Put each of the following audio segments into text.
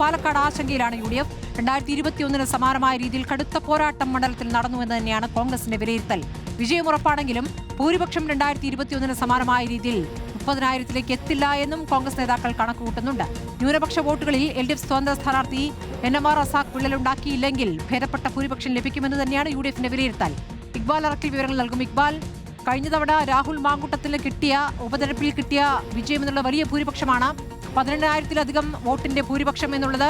പാലക്കാട് ആശങ്കയിലാണ് UDF. 2021 സമാനമായ രീതിയിൽ കടുത്ത പോരാട്ടം മണ്ഡലത്തിൽ നടന്നുവെന്ന് തന്നെയാണ് കോൺഗ്രസിന്റെ വിലയിരുത്തൽ. വിജയമുറപ്പാണെങ്കിലും ഭൂരിപക്ഷം 2021 സമാനമായ രീതിയിൽ 30,000-ലേക്ക് എത്തില്ല എന്നും കോൺഗ്രസ് നേതാക്കൾ കണക്കുകൂട്ടുന്നുണ്ട്. ന്യൂനപക്ഷ വോട്ടുകളിൽ LDF സ്വതന്ത്ര സ്ഥാനാർത്ഥി NMR റസാഖ് വിള്ളലുണ്ടാക്കിയില്ലെങ്കിൽ ഭേദപ്പെട്ട ഭൂരിപക്ഷം ലഭിക്കുമെന്ന് തന്നെയാണ് UDFന്റെ വിലയിരുത്തൽ. ഇക്ബാൽ അറക്കിൽ വിവരങ്ങൾ നൽകും. ഇക്ബാൽ, കഴിഞ്ഞ തവണ രാഹുൽ മാങ്കൂട്ടത്തിന് കിട്ടിയ ഉപതെരഞ്ഞെടുപ്പിൽ കിട്ടിയ വിജയം എന്നുള്ള വലിയ ഭൂരിപക്ഷമാണ്. 12,000-ലധികം വോട്ടിന്റെ ഭൂരിപക്ഷം എന്നുള്ളത്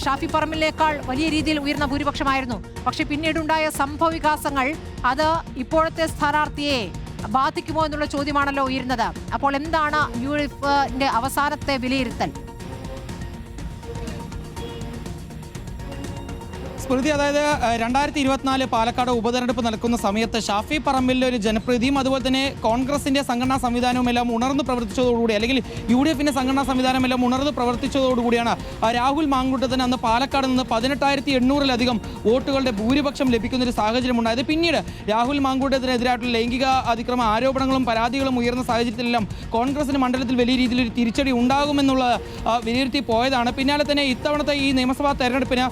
ഷാഫി പറമ്പിലിനേക്കാൾ വലിയ രീതിയിൽ ഉയർന്ന ഭൂരിപക്ഷമായിരുന്നു. പക്ഷെ പിന്നീടുണ്ടായ സംഭവവികാസങ്ങൾ അത് ഇപ്പോഴത്തെ സ്ഥാനാർത്ഥിയെ ബാധിക്കുമോ എന്നുള്ള ചോദ്യമാണല്ലോ ഉയരുന്നത്. അപ്പോൾ എന്താണ് UDFന്റെ അവസാനത്തെ വിലയിരുത്തൽ? സ്മൃതി, അതായത് 2024 പാലക്കാട് ഉപതെരഞ്ഞെടുപ്പ് നടക്കുന്ന സമയത്ത് ഷാഫി പറമ്പിലിൻ്റെ ഒരു ജനപ്രീതിയും അതുപോലെ തന്നെ കോൺഗ്രസിൻ്റെ സംഘടനാ സംവിധാനവും എല്ലാം ഉണർന്ന് പ്രവർത്തിച്ചതോടുകൂടി, അല്ലെങ്കിൽ UDFിൻ്റെ സംഘടനാ സംവിധാനം എല്ലാം ഉണർന്ന് പ്രവർത്തിച്ചതോടുകൂടിയാണ് രാഹുൽ മാങ്കൂട്ടത്തിന് അന്ന് പാലക്കാട് നിന്ന് 18,800-ലധികം വോട്ടുകളുടെ ഭൂരിപക്ഷം ലഭിക്കുന്നൊരു സാഹചര്യം ഉണ്ടായത്. പിന്നീട് രാഹുൽ മാങ്കൂട്ടത്തിനെതിരായിട്ടുള്ള ലൈംഗിക അതിക്രമ ആരോപണങ്ങളും പരാതികളും ഉയർന്ന സാഹചര്യത്തിലെല്ലാം കോൺഗ്രസിന് മണ്ഡലത്തിൽ വലിയ രീതിയിൽ ഒരു തിരിച്ചടി ഉണ്ടാകുമെന്നുള്ള വിലയിരുത്തി പോയതാണ്. പിന്നാലെ തന്നെ ഇത്തവണത്തെ ഈ നിയമസഭാ തെരഞ്ഞെടുപ്പിന്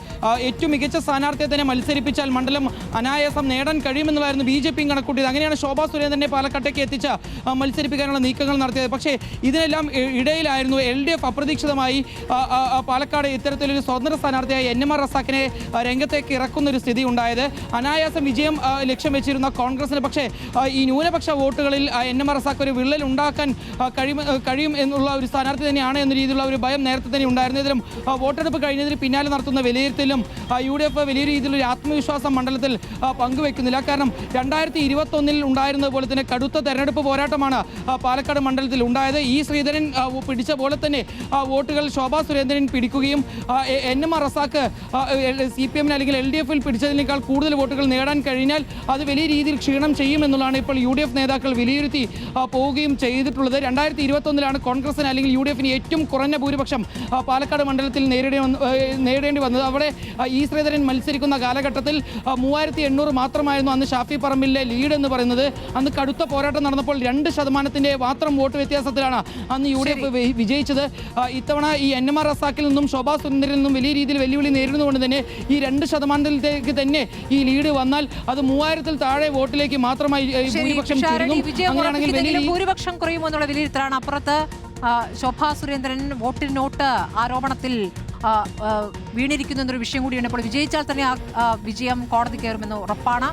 ഏറ്റവും മികച്ച സ്ഥാനാർത്ഥിയെ തന്നെ മത്സരിപ്പിച്ചാൽ മണ്ഡലം അനായാസം നേടാൻ കഴിയുമെന്നുള്ളതായിരുന്നു BJP കണക്കൂട്ടിയത്. അങ്ങനെയാണ് ശോഭാ സുരേന്ദ്രനെ പാലക്കാട്ടേക്ക് എത്തിച്ച് മത്സരിപ്പിക്കാനുള്ള നീക്കങ്ങൾ നടത്തിയത്. പക്ഷേ ഇതിനെല്ലാം ഇടയിലായിരുന്നു LDF അപ്രതീക്ഷിതമായി പാലക്കാട് ഇത്തരത്തിലൊരു സ്വതന്ത്ര സ്ഥാനാർത്ഥിയായ NMR റസാഖിനെ രംഗത്തേക്ക് ഇറക്കുന്ന ഒരു സ്ഥിതി ഉണ്ടായത്. അനായാസം വിജയം ലക്ഷ്യം വെച്ചിരുന്ന കോൺഗ്രസിന് പക്ഷേ ഈ ന്യൂനപക്ഷ വോട്ടുകളിൽ NMR റസാഖ് ഒരു വിള്ളൽ ഉണ്ടാക്കാൻ കഴിയും എന്നുള്ള ഒരു സ്ഥാനാർത്ഥി തന്നെയാണ് എന്ന രീതിയിലുള്ള ഒരു ഭയം നേരത്തെ തന്നെ ഉണ്ടായിരുന്നു. ഇതിലും വോട്ടെടുപ്പ് കഴിഞ്ഞതിന് പിന്നാലെ നടത്തുന്ന വിലയിരുത്തലും UDF വലിയ രീതിയിലൊരു ആത്മവിശ്വാസം മണ്ഡലത്തിൽ പങ്കുവെക്കുന്നില്ല. കാരണം 2021 ഉണ്ടായിരുന്നത് പോലെ തന്നെ കടുത്ത തെരഞ്ഞെടുപ്പ് പോരാട്ടമാണ് പാലക്കാട് മണ്ഡലത്തിൽ ഉണ്ടായത്. ശ്രീധരൻ പിടിച്ച പോലെ തന്നെ വോട്ടുകൾ ശോഭാ സുരേന്ദ്രൻ പിടിക്കുകയും NMR റസാഖ് CPM അല്ലെങ്കിൽ LDFിൽ പിടിച്ചതിനേക്കാൾ കൂടുതൽ വോട്ടുകൾ നേടാൻ കഴിഞ്ഞാൽ അത് വലിയ രീതിയിൽ ക്ഷീണം ചെയ്യുമെന്നുള്ളതാണ് ഇപ്പോൾ UDF നേതാക്കൾ വിലയിരുത്തി പോവുകയും ചെയ്തിട്ടുള്ളത്. 2021 കോൺഗ്രസിന് അല്ലെങ്കിൽ UDFിന് ഏറ്റവും കുറഞ്ഞ ഭൂരിപക്ഷം പാലക്കാട് മണ്ഡലത്തിൽ നേരിടേണ്ടി വന്നത്. അവിടെ ശ്രീധരൻ മത്സരിക്കുന്ന കാലഘട്ടത്തിൽ 3,800 മാത്രമായിരുന്നു അന്ന് ഷാഫി പറമ്പിലെ ലീഡ് എന്ന് പറയുന്നത്. അന്ന് കടുത്ത പോരാട്ടം നടന്നപ്പോൾ 2% മാത്രം വോട്ട് വ്യത്യാസത്തിലാണ് അന്ന് UDF വിജയിച്ചത്. ഇത്തവണ ഈ NMR റസാഖിൽ നിന്നും ശോഭാ സുരേന്ദ്രനിൽ നിന്നും വലിയ രീതിയിൽ വെല്ലുവിളി നേരിടുന്നതുകൊണ്ട് തന്നെ ഈ 2% തന്നെ ഈ ലീഡ് വന്നാൽ അത് 3,000-ൽ താഴെ വോട്ടിലേക്ക് മാത്രമായി ഭൂരിപക്ഷം ഭൂരിപക്ഷം കുറയുമോ എന്നുള്ള വിലയിരുത്തലാണ്. അപ്പുറത്ത് ശോഭാ സുരേന്ദ്രൻ നോട്ട് ആരോപണത്തിൽ വീണിരിക്കുന്ന എന്നൊരു വിഷയം കൂടിയാണ്. ഇപ്പോൾ വിജയിച്ചാൽ തന്നെ ആ വിജയം കോടതി കയറുമെന്ന് ഉറപ്പാണ്.